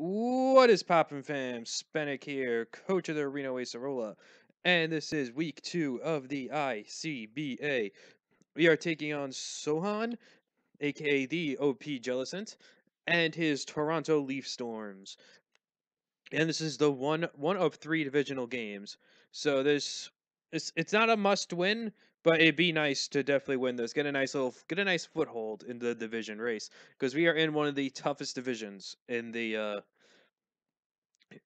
What is poppin', fam? Spenick here, coach of the Reno Acerola, and this is week 2 of the ICBA. We are taking on Sohan, aka the OP Jellicent, and his Toronto Leaf Storms. And this is the one of 3 divisional games. So it's not a must win, but it'd be nice to definitely win this. Get a nice foothold in the division race because we are in one of the toughest divisions in the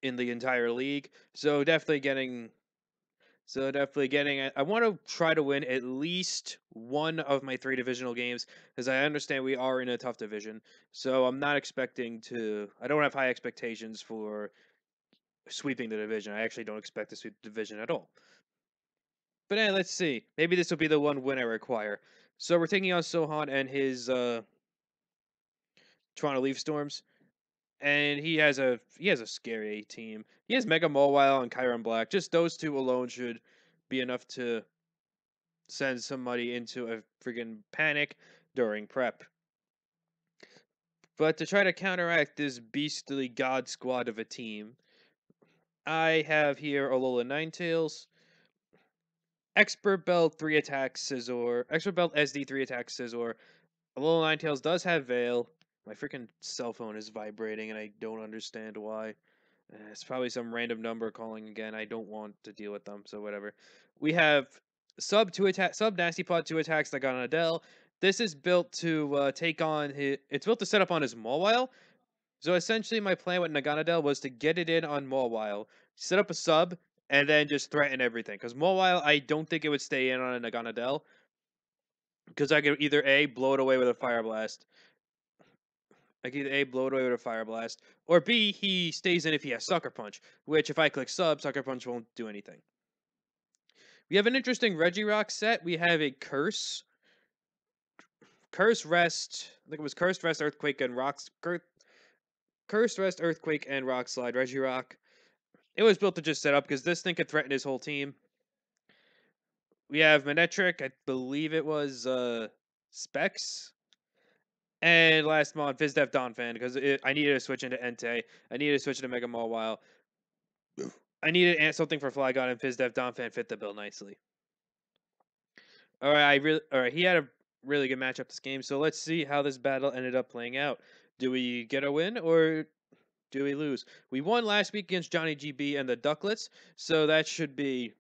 entire league. So definitely getting. I want to try to win at least one of my 3 divisional games, because I understand we are in a tough division. So I'm not expecting to. I don't have high expectations for sweeping the division. I actually don't expect to sweep the division at all. But let's see. Maybe this will be the one win I require. So we're taking on Sohan and his Toronto Leaf Storms. And he has a scary team. He has Mega Mobile and Chiron Black. Just those two alone should be enough to send somebody into a friggin' panic during prep. But to try to counteract this beastly god squad of a team, I have here Alola Ninetales, Expert Belt 3 attack Scizor, Expert Belt SD 3 attack Scizor. Alola Ninetales does have Veil. My freaking cell phone is vibrating and I don't understand why. It's probably some random number calling again. I don't want to deal with them, so whatever. We have sub nasty pod 2 attacks that got on Adele. This is built to take on his. It's built to set up on his Mawile. So essentially, my plan with Naganadel was to get it in on Mawile, set up a sub, and then just threaten everything. Because Mawile, I don't think it would stay in on a Naganadel. Because I could either A, blow it away with a Fire Blast. I could either A, blow it away with a Fire Blast, or B, he stays in if he has Sucker Punch, which if I click sub, Sucker Punch won't do anything. We have an interesting Regirock set. We have a Curse. Curse Rest. I think it was Cursed Rest, Earthquake, and Rocks. Cursed Rest, Earthquake, and Rock Slide Regirock. It was built to just set up because this thing could threaten his whole team. We have Manectric. I believe it was Specs. And last mod, Fizdef Donphan, because I needed to switch into Entei. I needed to switch into Mega Mawile. I needed something for Flygon, and Fizdef Donphan fit the bill nicely. All right, he had a really good matchup this game, so let's see how this battle ended up playing out. Do we get a win, or do we lose? We won last week against Johnny GB and the Ducklets, so that should be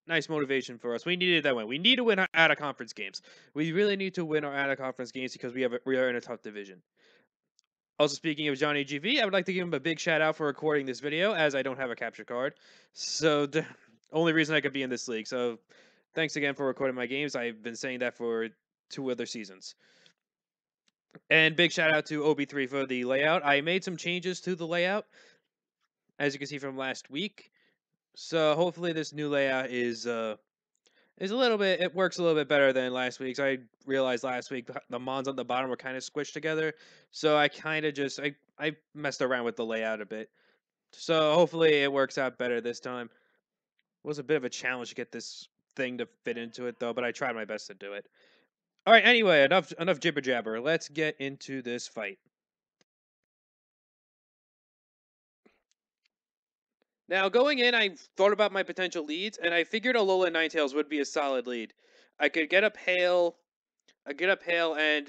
nice motivation for us. We needed that win. We need to win our out-of-conference games. We really need to win our out-of-conference games because we are in a tough division. Also, speaking of Johnny GV, I would like to give him a big shout out for recording this video, as I don't have a capture card. So, only reason I could be in this league. So, thanks again for recording my games. I've been saying that for 2 other seasons. And big shout out to OB3 for the layout. I made some changes to the layout, as you can see from last week. So, hopefully, this new layout is a little bit. It works a little bit better than last week's. I realized last week the mons on the bottom were kind of squished together, so I kind of just I messed around with the layout a bit. So hopefully it works out better this time. It was a bit of a challenge to get this thing to fit into it though, but I tried my best to do it. All right. Anyway, enough jibber jabber. Let's get into this fight. Now, going in, I thought about my potential leads, and I figured Alola Ninetales would be a solid lead. I could get up Hail. And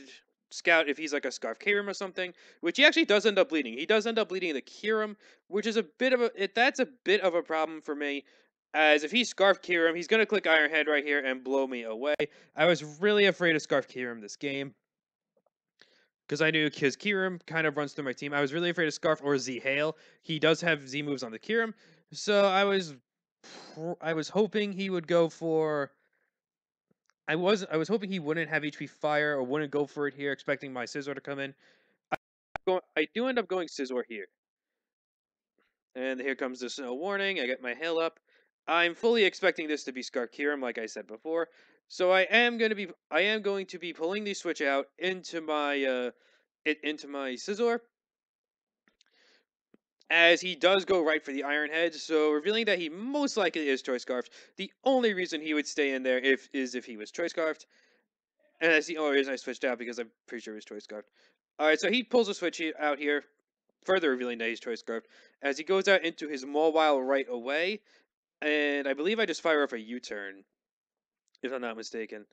scout if he's like a Scarf Kyurem or something, which he actually does end up bleeding. He does end up bleeding the Kyurem, which is that's a bit of a problem for me. As if he's Scarf Kyurem, he's gonna click Iron Head right here and blow me away. I was really afraid of Scarf Kyurem this game, because I knew his Kyurem kind of runs through my team. I was really afraid of Scarf or Z Hail. He does have Z moves on the Kyurem, so I was hoping he would go for. I was hoping he wouldn't have HP Fire or wouldn't go for it here, expecting my Scizor to come in. I do end up going Scizor here. And here comes the snow warning. I get my hail up. I'm fully expecting this to be Scarf Kyurem, like I said before. So I am going to be pulling the switch out into my Scizor, as he does go right for the Iron Head, so revealing that he most likely is Choice Scarfed. The only reason he would stay in there is if he was Choice Scarfed. And that's the only reason I switched out, because I'm pretty sure it was Choice Scarfed. Alright, so he pulls a switch out here. further revealing that he's Choice Scarf, as he goes out into his Mawile right away, and I believe I just fire off a U-turn, if I'm not mistaken.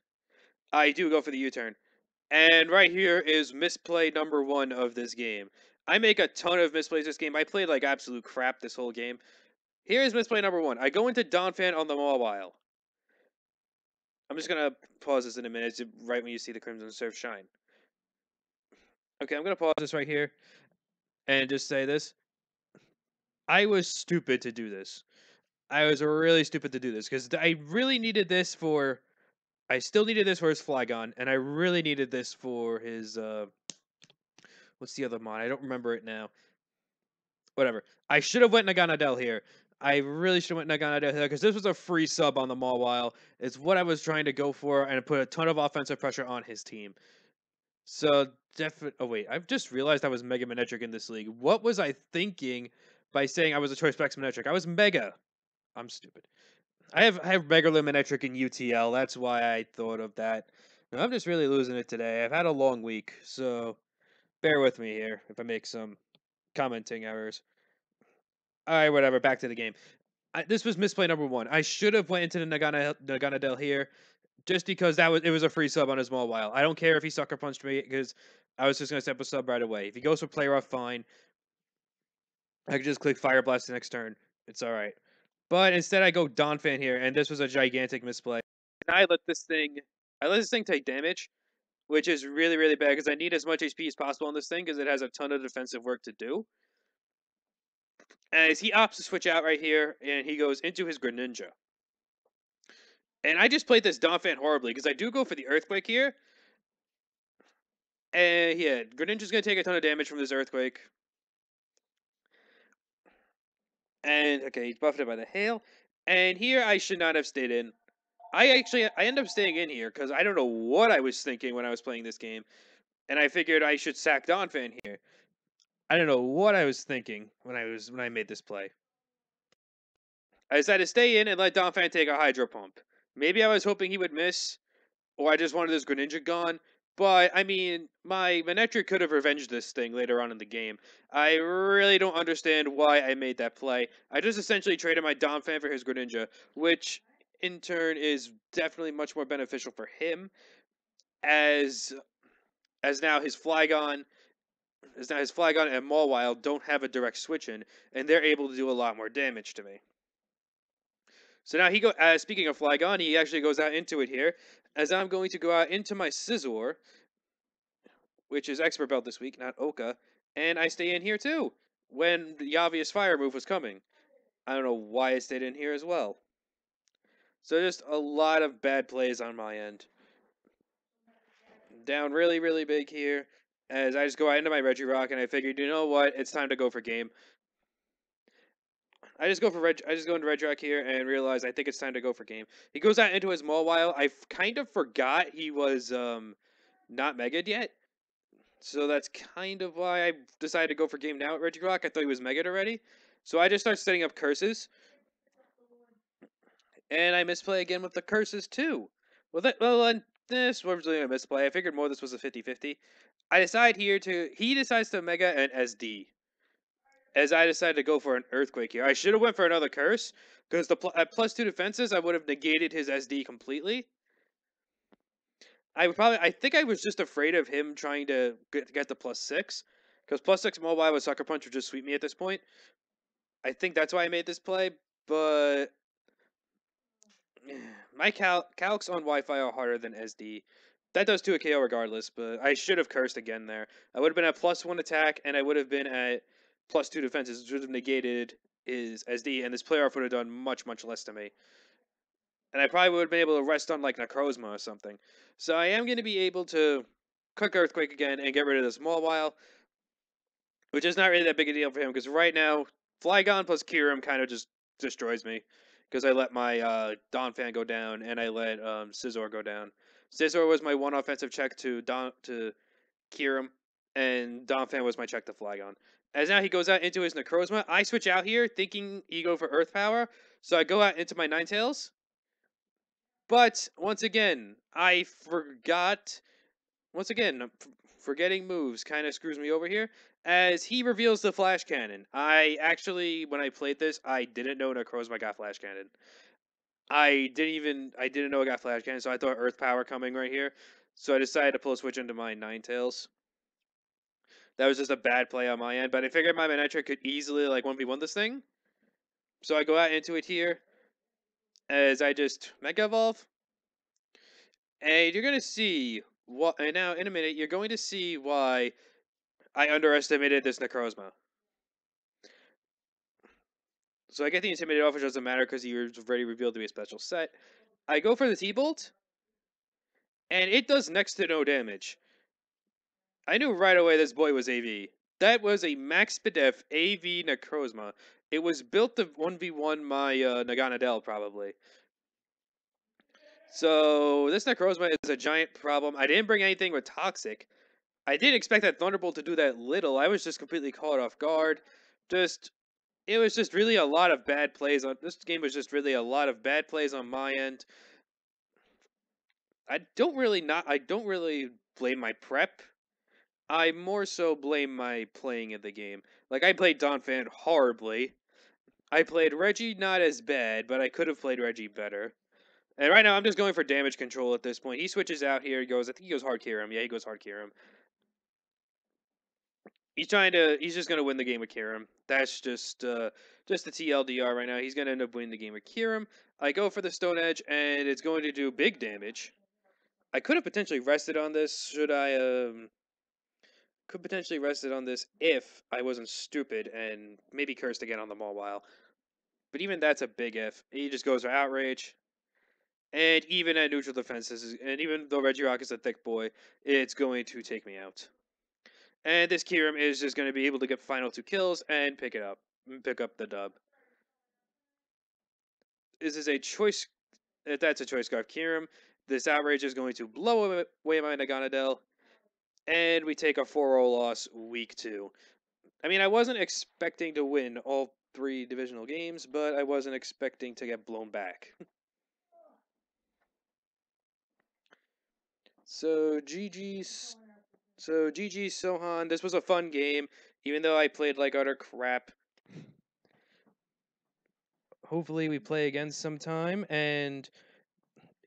I do go for the U-turn. And right here is misplay number 1 of this game. I make a ton of misplays this game. I played like absolute crap this whole game. Here's misplay number 1. I go into Donphan on the Mawile. I'm just going to pause this in a minute, right when you see the Crimson Surf shine. Okay, I'm going to pause this right here and just say this. I was stupid to do this. I was really stupid to do this because I really needed this for... I still needed this for his Flygon, and I really needed this for his... what's the other mod? I don't remember it now. Whatever. I should have went Naganadel here. I really should have went Naganadel here because this was a free sub on the Mawile. It's what I was trying to go for, and it put a ton of offensive pressure on his team. So, definitely... Oh, wait. I've just realized I was Mega Manectric in this league. What was I thinking by saying I was a Choice Specs Manectric? I was Mega. I'm stupid. I have Mega Manectric in UTL. That's why I thought of that. No, I'm just really losing it today. I've had a long week, so bear with me here if I make some commenting errors. All right, whatever. Back to the game. This was misplay number 1. I should have went into the Naganadel here, just because it was a free sub on his Mawile. I don't care if he sucker punched me because I was just gonna set up a sub right away. If he goes for play rough, fine. I could just click Fire Blast the next turn. It's all right. But instead, I go Donphan here, and this was a gigantic misplay. And I let this thing take damage, which is really, really bad because I need as much HP as possible on this thing because it has a ton of defensive work to do. As he opts to switch out right here, and he goes into his Greninja. And I just played this Donphan horribly because I do go for the Earthquake here. And yeah, Greninja's going to take a ton of damage from this Earthquake. And okay, he's buffed by the Hail. And here I should not have stayed in. I end up staying in here because I don't know what I was thinking when I was playing this game. And I figured I should sack Donphan here. I don't know what I was thinking when I made this play. I decided to stay in and let Donphan take a Hydro Pump. Maybe I was hoping he would miss, or I just wanted this Greninja gone. But, I mean, my Manectric could have revenged this thing later on in the game. I really don't understand why I made that play. I just essentially traded my Donphan for his Greninja, which, in turn, is definitely much more beneficial for him, as now his Flygon... As now his Flygon and Mawile don't have a direct switch in, and they're able to do a lot more damage to me. So now speaking of Flygon, he actually goes out into it here, as I'm going to go out into my Scizor, which is Expert Belt this week, not Oka, and I stay in here too, when the obvious fire move was coming. I don't know why I stayed in here as well. So just a lot of bad plays on my end. Down really, really big here, as I just go out into my Regirock, and I figured, you know what, it's time to go for game. I just go into Regirock here and realize I think it's time to go for game. He goes out into his Mawile. I kind of forgot he was not Mega'd yet. So that's kind of why I decided to go for game now at Regirock. I thought he was Mega'd already. So I just start setting up curses. And I misplay again with the curses too. And this was really a misplay. I figured more this was a 50-50. I decide here he decides to Mega and SD. As I decided to go for an Earthquake here. I should have went for another Curse, because at +2 defenses, I would have negated his SD completely. I think I was just afraid of him trying to get the +6, because +6 Mobile with Sucker Punch would just sweep me at this point. I think that's why I made this play, but my calcs on Wi-Fi are harder than SD. That does 2 a KO regardless, but I should have cursed again there. I would have been at +1 attack, and I would have been at +2 defenses, which would have negated his SD, and this player off would have done much, much less to me. And I probably would have been able to rest on, like, Necrozma or something. So I am going to be able to click Earthquake again and get rid of this Mawile, which is not really that big a deal for him, because right now, Flygon plus Kyurem kind of just destroys me, because I let my Donphan go down, and I let Scizor go down. Scizor was my one offensive check to Kyurem, and Donphan was my check to Flygon. As now he goes out into his Necrozma, I switch out here, thinking he go for Earth Power, so I go out into my Ninetales. But, once again, I forgot... Once again, forgetting moves kind of screws me over here. as he reveals the flash cannon. I actually, when I played this, I didn't know Necrozma got flash cannon. I didn't know it got flash cannon, so I thought Earth Power coming right here. So I decided to pull a switch into my Ninetales. That was just a bad play on my end, but I figured my Manectric could easily like 1v1 this thing. So I go out into it here as I just Mega Evolve. And you're gonna see what, and now in a minute you're going to see why I underestimated this Necrozma. So I get the Intimidate off, which doesn't matter because he was already revealed to be a special set. I go for the T-Bolt, and it does next to no damage. I knew right away this boy was AV. That was a max Spadef AV Necrozma. It was built to 1v1 my Naganadel, probably. So this Necrozma is a giant problem. I didn't bring anything with Toxic. I didn't expect that Thunderbolt to do that little. I was just completely caught off guard. It was just really a lot of bad plays on this game. Was just really a lot of bad plays on my end. I don't really blame my prep. I more so blame my playing of the game. Like I played Donphan horribly. I played Reggie not as bad, but I could have played Reggie better. And right now I'm just going for damage control at this point. He switches out here. He goes, I think he goes hard Kirim. Yeah, he goes hard Kirim. He's just gonna win the game with Kirim. That's just the TLDR right now. He's gonna end up winning the game with Kirim. I go for the Stone Edge, and it's going to do big damage. I could have potentially rested on this. Could potentially rested on this if I wasn't stupid and maybe cursed again on the Mawile. But even that's a big if. He just goes for Outrage. And even at neutral defenses, and even though Regirock is a thick boy, it's going to take me out. And this Kirim is just going to be able to get final 2 kills and pick up the dub. This is a choice. That's a choice scarf Kirim. This Outrage is going to blow away my Naganadel. And we take a 4-0 loss week 2. I mean, I wasn't expecting to win all 3 divisional games, but I wasn't expecting to get blown back. So GG's Sohan. This was a fun game, even though I played like utter crap. Hopefully we play again sometime, and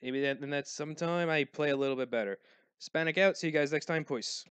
maybe then that's sometime I play a little bit better. Spanic out. See you guys next time. Peace.